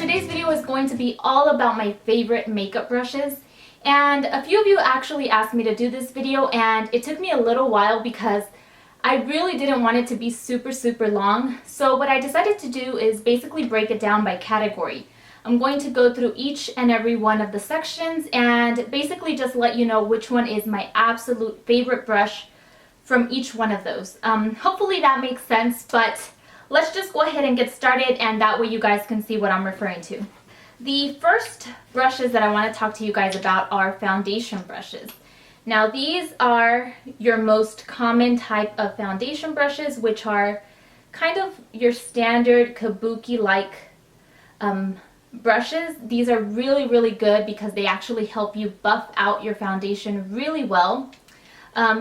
today's video is going to be all about my favorite makeup brushes. And a few of you actually asked me to do this video, and it took me a little while because I really didn't want it to be super long. So what I decided to do is basically break it down by category. I'm going to go through each and every one of the sections and basically just let you know which one is my absolute favorite brush from each one of those. Hopefully that makes sense, but let's just go ahead and get started, and that way you guys can see what I'm referring to. The first brushes that I want to talk to you guys about are foundation brushes. Now these are your most common type of foundation brushes, which are kind of your standard kabuki-like brushes. These are really good because they actually help you buff out your foundation really well.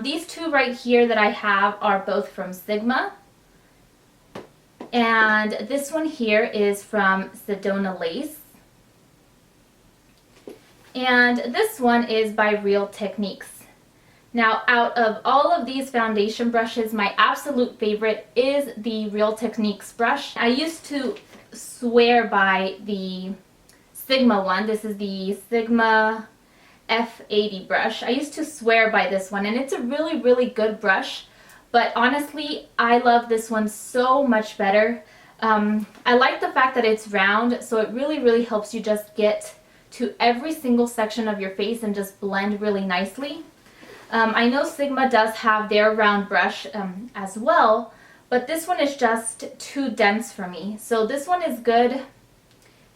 These two right here that I have are both from Sigma. And this one here is from Sedona Lace. And this one is by Real Techniques. Now, out of all of these foundation brushes, my absolute favorite is the Real Techniques brush. I used to swear by the Sigma one. This is the Sigma F80 brush. I used to swear by this one, and it's a really good brush. But honestly, I love this one so much better. I like the fact that it's round, so it really helps you just get to every single section of your face and just blend really nicely. I know Sigma does have their round brush as well, but this one is just too dense for me. So this one is good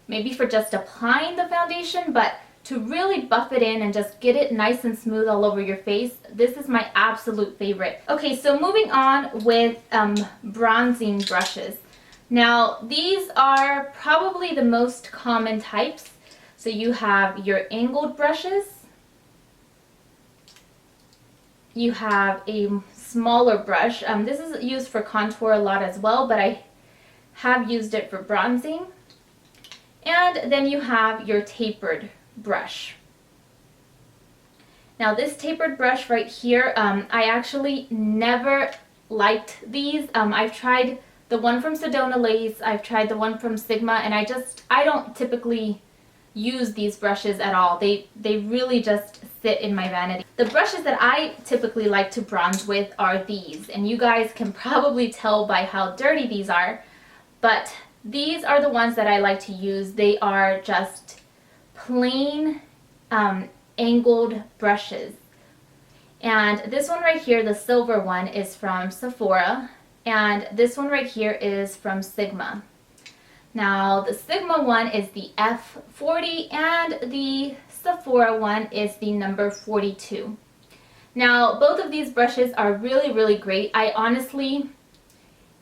maybe for just applying the foundation, but to really buff it in and just get it nice and smooth all over your face, this is my absolute favorite. Okay, so moving on with bronzing brushes. Now these are probably the most common types. So you have your angled brushes, you have a smaller brush. This is used for contour a lot as well, but I have used it for bronzing. And then you have your tapered brush. Now this tapered brush right here, I actually never liked these. I've tried the one from Sedona Lace, I've tried the one from Sigma, and I don't typically use these brushes at all. They really just sit in my vanity. The brushes that I typically like to bronze with are these, and you guys can probably tell by how dirty these are, but these are the ones that I like to use. They are just plain angled brushes. And this one right here, the silver one, is from Sephora, and this one right here is from Sigma. Now the Sigma one is the F40 and the Sephora one is the number 42. Now both of these brushes are really great. I honestly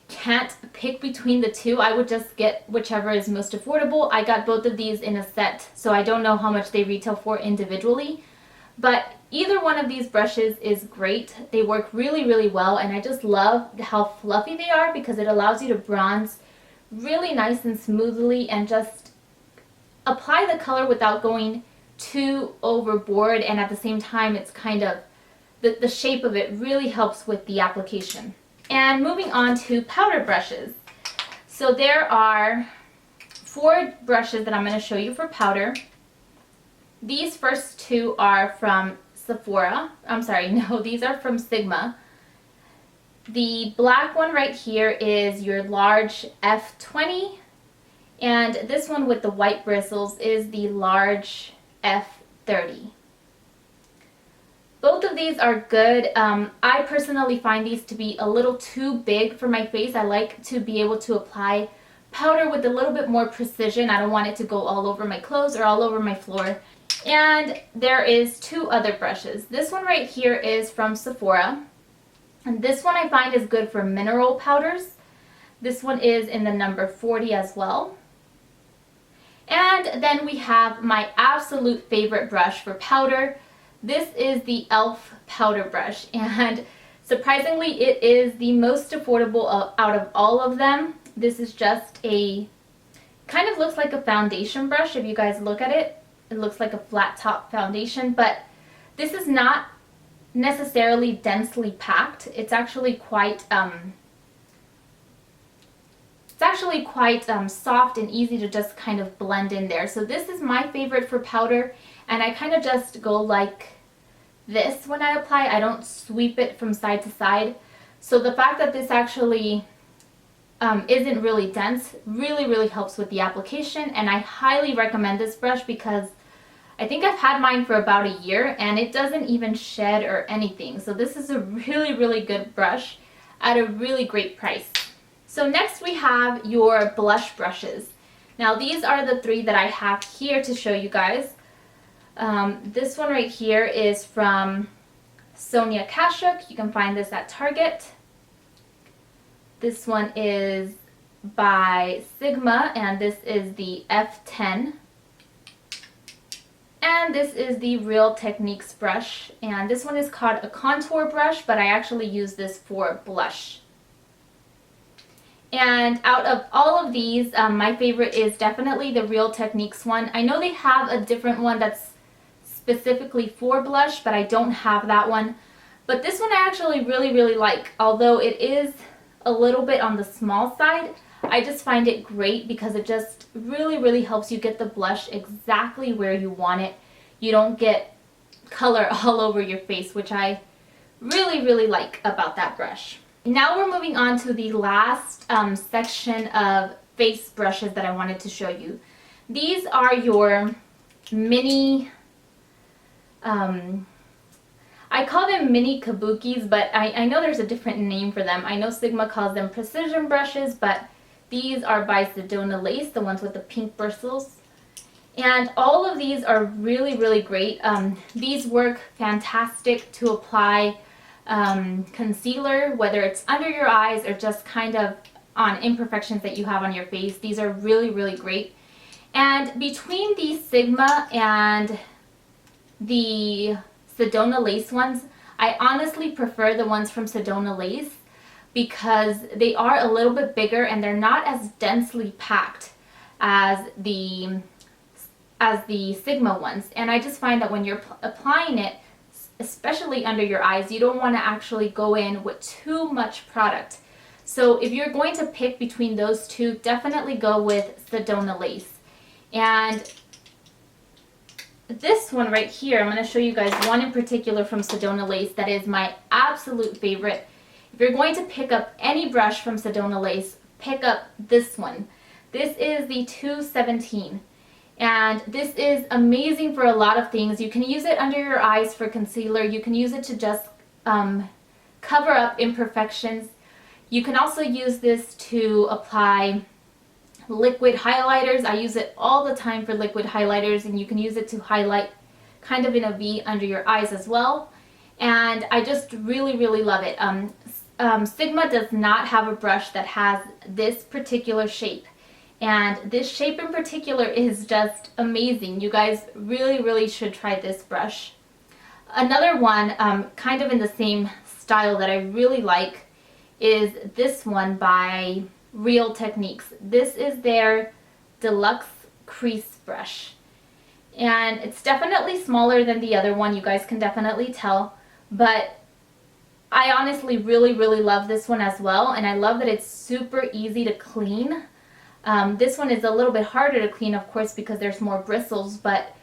can't pick between the two. I would just get whichever is most affordable. I got both of these in a set, so I don't know how much they retail for individually. But either one of these brushes is great. They work really well, and I just love how fluffy they are because it allows you to bronze really nice and smoothly and just apply the color without going too overboard, and at the same time it's kind of the shape of it really helps with the application. And moving on to powder brushes. So there are 4 brushes that I'm going to show you for powder. These first two are from Sephora. I'm sorry, no, these are from Sigma. The black one right here is your large F20, and this one with the white bristles is the large F30. Both of these are good. I personally find these to be a little too big for my face. I like to be able to apply powder with a little bit more precision. I don't want it to go all over my clothes or all over my floor. And there is 2 other brushes. This one right here is from Sephora. And this one I find is good for mineral powders. This one is in the number 40 as well. And then we have my absolute favorite brush for powder. This is the e.l.f. powder brush, and surprisingly it is the most affordable out of all of them. This is just a, kind of looks like a foundation brush. If you guys look at it, it looks like a flat top foundation, but this is not necessarily densely packed. It's actually quite actually quite soft and easy to just kind of blend in there. So this is my favorite for powder, and I kind of just go like this when I apply. I don't sweep it from side to side. So the fact that this actually isn't really dense really helps with the application, and I highly recommend this brush because I think I've had mine for about a year and it doesn't even shed or anything. So this is a really good brush at a really great price. So next we have your blush brushes. Now these are the three that I have here to show you guys. This one right here is from Sonia Kashuk. You can find this at Target. This one is by Sigma, and this is the F10. And this is the Real Techniques brush, and this one is called a contour brush, but I actually use this for blush. And out of all of these, my favorite is definitely the Real Techniques one. I know they have a different one that's specifically for blush, but I don't have that one. But this one I actually really like, although it is a little bit on the small side. I just find it great because it just really helps you get the blush exactly where you want it. You don't get color all over your face, which I really like about that brush. Now we're moving on to the last section of face brushes that I wanted to show you. These are your mini, I call them mini kabukis, but I know there's a different name for them. I know Sigma calls them precision brushes, but these are by Sedona Lace, the ones with the pink bristles. And all of these are really great. These work fantastic to apply concealer, whether it's under your eyes or just kind of on imperfections that you have on your face. These are really great. And between the Sigma and the Sedona Lace ones, I honestly prefer the ones from Sedona Lace because they are a little bit bigger and they're not as densely packed as the Sigma ones. And I just find that when you're applying it, especially under your eyes, you don't want to actually go in with too much product. So if you're going to pick between those two, definitely go with Sedona Lace. And this one right here, I'm going to show you guys one in particular from Sedona Lace that is my absolute favorite. If you're going to pick up any brush from Sedona Lace, pick up this one. This is the 217. And this is amazing for a lot of things. You can use it under your eyes for concealer. You can use it to just cover up imperfections. You can also use this to apply liquid highlighters. I use it all the time for liquid highlighters, and you can use it to highlight kind of in a V under your eyes as well. And I just really love it. Sigma does not have a brush that has this particular shape. And this shape in particular is just amazing. You guys really should try this brush. Another one, kind of in the same style that I really like, is this one by Real Techniques. This is their Deluxe Crease Brush. And it's definitely smaller than the other one, you guys can definitely tell. But I honestly really love this one as well. And I love that it's super easy to clean. This one is a little bit harder to clean, of course, because there's more bristles, but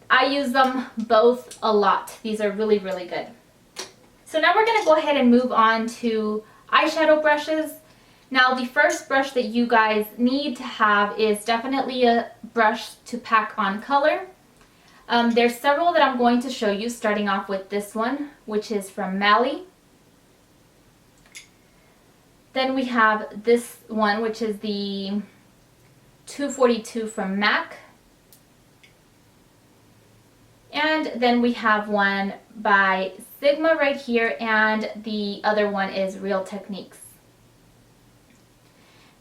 I use them both a lot. These are really good. So now we're going to go ahead and move on to eyeshadow brushes. Now the first brush that you guys need to have is definitely a brush to pack on color. There's several that I'm going to show you, starting off with this one, which is from Mally. Then we have this one, which is the 242 from MAC. And then we have one by Sigma right here, and the other one is Real Techniques.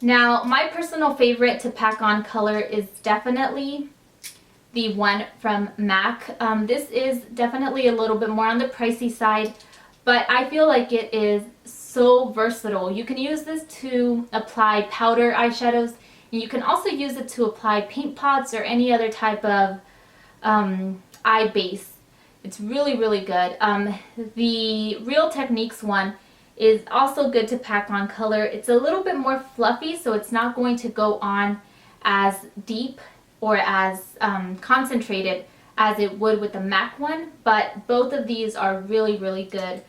Now, my personal favorite to pack on color is definitely the one from MAC. This is definitely a little bit more on the pricey side, but I feel like it is so versatile. You can use this to apply powder eyeshadows, and you can also use it to apply paint pots or any other type of eye base. It's really good. The Real Techniques one is also good to pack on color. It's a little bit more fluffy, so it's not going to go on as deep or as concentrated as it would with the MAC one, but both of these are really, really good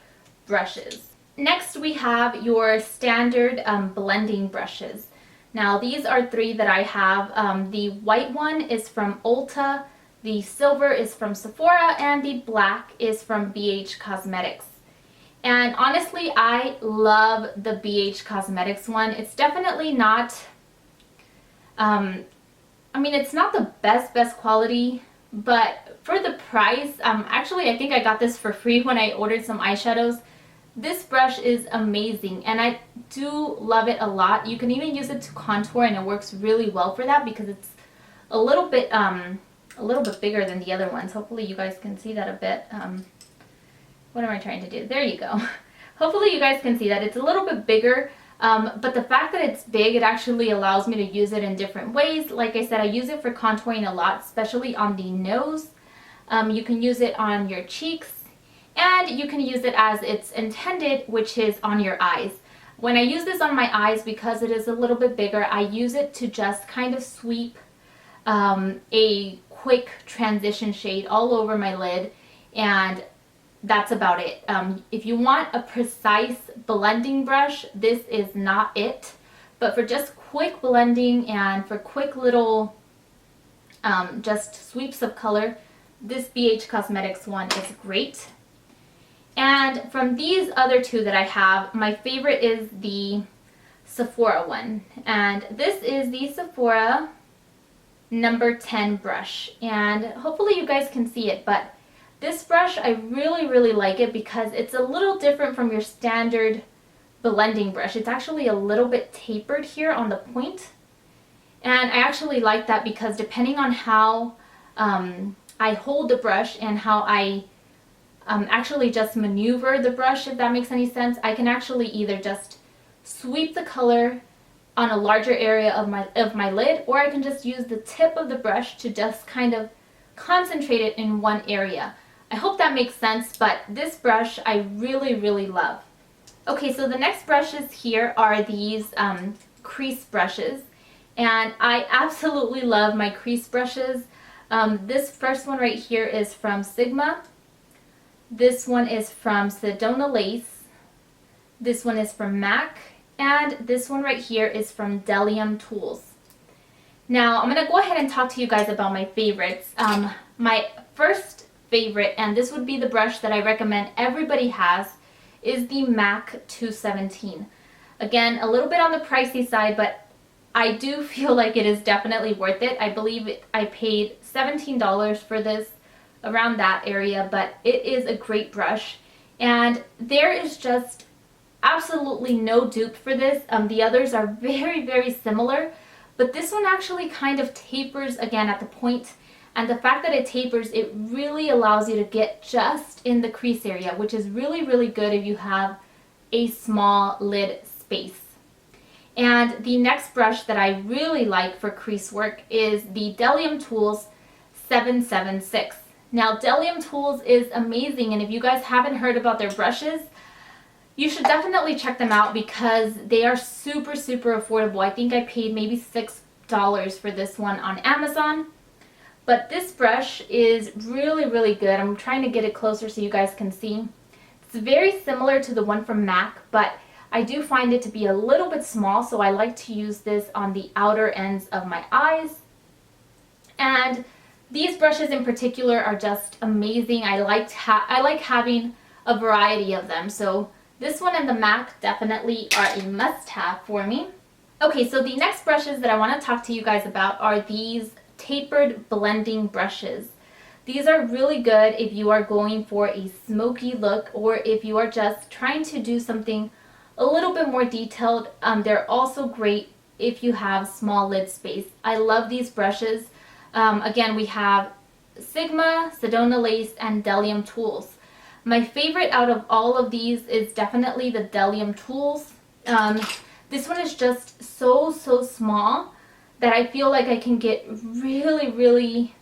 brushes. Next we have your standard blending brushes. Now these are three that I have. The white one is from Ulta, the silver is from Sephora, and the black is from BH Cosmetics. And honestly, I love the BH Cosmetics one. It's definitely not, I mean, it's not the best quality, but for the price, actually I think I got this for free when I ordered some eyeshadows. This brush is amazing and I do love it a lot. You can even use it to contour and it works really well for that because it's a little bit bigger than the other ones. Hopefully you guys can see that a bit. What am I trying to do? There you go. Hopefully you guys can see that. It's a little bit bigger, but the fact that it's big, it actually allows me to use it in different ways. Like I said, I use it for contouring a lot, especially on the nose. You can use it on your cheeks, and you can use it as it's intended, which is on your eyes. When I use this on my eyes, because it is a little bit bigger, I use it to just kind of sweep a quick transition shade all over my lid, and that's about it. If you want a precise blending brush, this is not it. But for just quick blending and for quick little just sweeps of color, this BH Cosmetics one is great. And from these other two that I have, my favorite is the Sephora one. And this is the Sephora number 10 brush. And hopefully you guys can see it, but this brush, I really like it because it's a little different from your standard blending brush. It's actually a little bit tapered here on the point. And I actually like that because depending on how I hold the brush and how I actually just maneuver the brush, if that makes any sense, I can actually either just sweep the color on a larger area of my lid, or I can just use the tip of the brush to just kind of concentrate it in one area. I hope that makes sense, but this brush I really love. Okay, so the next brushes here are these crease brushes, and I absolutely love my crease brushes. This first one right here is from Sigma. This one is from Sedona Lace. This one is from MAC. And this one right here is from Delium Tools. Now, I'm going to go ahead and talk to you guys about my favorites. My first favorite, and this would be the brush that I recommend everybody has, is the MAC 217. Again, a little bit on the pricey side, but I do feel like it is definitely worth it. I believe I paid $17 for this, around that area, but it is a great brush. And there is just absolutely no dupe for this. The others are very similar, but this one actually kind of tapers again at the point, and the fact that it tapers, it really allows you to get just in the crease area, which is really good if you have a small lid space. And the next brush that I really like for crease work is the Delium Tools 776. Now, Delium Tools is amazing, and if you guys haven't heard about their brushes, you should definitely check them out because they are super affordable. I think I paid maybe $6 for this one on Amazon. But this brush is really good. I'm trying to get it closer so you guys can see. It's very similar to the one from MAC, but I do find it to be a little bit small, so I like to use this on the outer ends of my eyes. And these brushes in particular are just amazing. I like having a variety of them. So this one and the MAC definitely are a must-have for me. Okay, so the next brushes that I want to talk to you guys about are these Tapered blending brushes. These are really good if you are going for a smoky look or if you are just trying to do something a little bit more detailed. They're also great if you have small lid space. I love these brushes. Again, we have Sigma, Sedona Lace, and Delium Tools. My favorite out of all of these is definitely the Delium Tools. This one is just so small that I feel like I can get really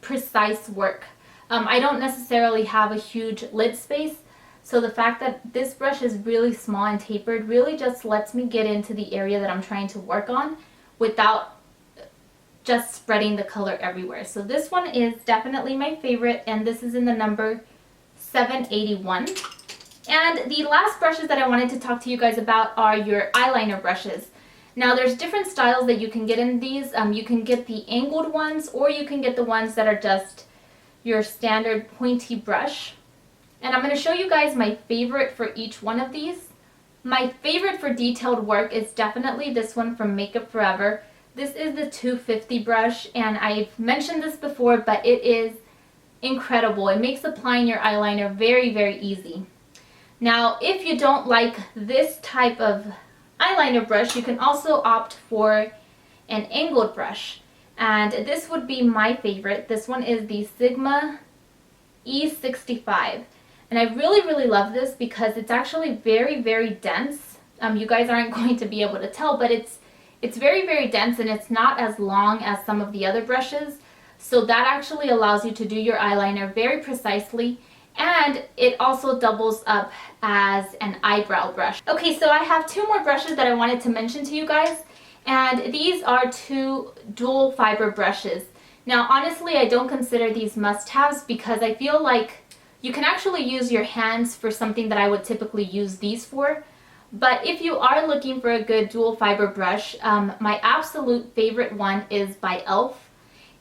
precise work. I don't necessarily have a huge lid space, So the fact that this brush is really small and tapered really just lets me get into the area that I'm trying to work on without just spreading the color everywhere. So this one is definitely my favorite, and this is in the number 781. And the last brushes that I wanted to talk to you guys about are your eyeliner brushes. Now there's different styles that you can get in these. You can get the angled ones, or you can get the ones that are just your standard pointy brush. And I'm going to show you guys my favorite for each one of these. My favorite for detailed work is definitely this one from Makeup Forever. This is the 250 brush, and I've mentioned this before, but it is incredible. It makes applying your eyeliner very, very easy. Now, if you don't like this type of eyeliner brush, you can also opt for an angled brush. And this would be my favorite. This one is the Sigma E65. And I really, really love this because it's actually very, very dense. You guys aren't going to be able to tell, but it's very, very dense, and it's not as long as some of the other brushes. So that actually allows you to do your eyeliner very precisely, and it also doubles up as an eyebrow brush. Okay, so I have two more brushes that I wanted to mention to you guys, and these are two dual fiber brushes. Now, honestly, I don't consider these must-haves because I feel like you can actually use your hands for something that I would typically use these for. But if you are looking for a good dual fiber brush, my absolute favorite one is by e.l.f.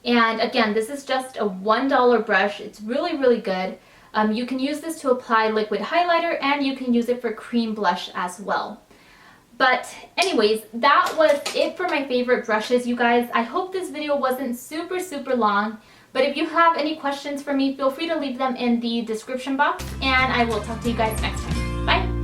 And again, this is just a $1 brush. It's really, really good. You can use this to apply liquid highlighter, and you can use it for cream blush as well. But anyways, that was it for my favorite brushes, you guys. I hope this video wasn't super, super long. But if you have any questions for me, feel free to leave them in the description box, and I will talk to you guys next time. Bye!